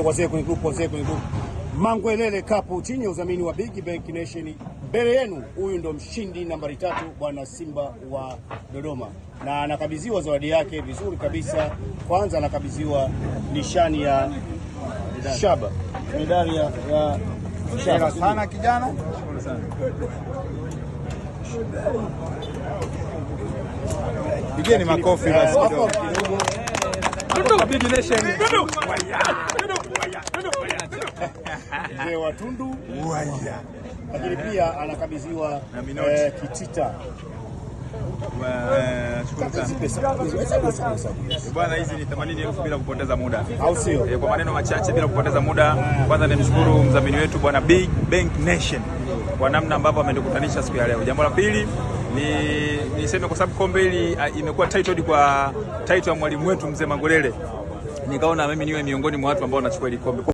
Wazee kwenye group. Mangwelele Cup chini ya udhamini wa Big Bank Nation. Mbele yenu huyu ndo mshindi nambari 3 bwana Simba wa Dodoma, na anakabidhiwa zawadi yake vizuri kabisa. Kwanza anakabidhiwa nishani ya shaba, medali ya shaba sana kijana. Pigeni makofi basi kidogo. Big Nation. Mzee wa Tundu. Lakini pia anakabidhiwa kitita. Bwana, hizi ni 80,000 bila kupoteza muda, au sio? Kwa maneno machache bila kupoteza muda, kwanza nimshukuru mdhamini wetu bwana Big Bank Nation kwa namna ambavyo ametukutanisha siku ya leo. Jambo la pili niseme kwa sababu kombe hili imekuwa titled kwa title ya mwalimu wetu mzee Mangwelele, nikaona mimi niwe miongoni mwa watu ambao wanachukua hili kombe.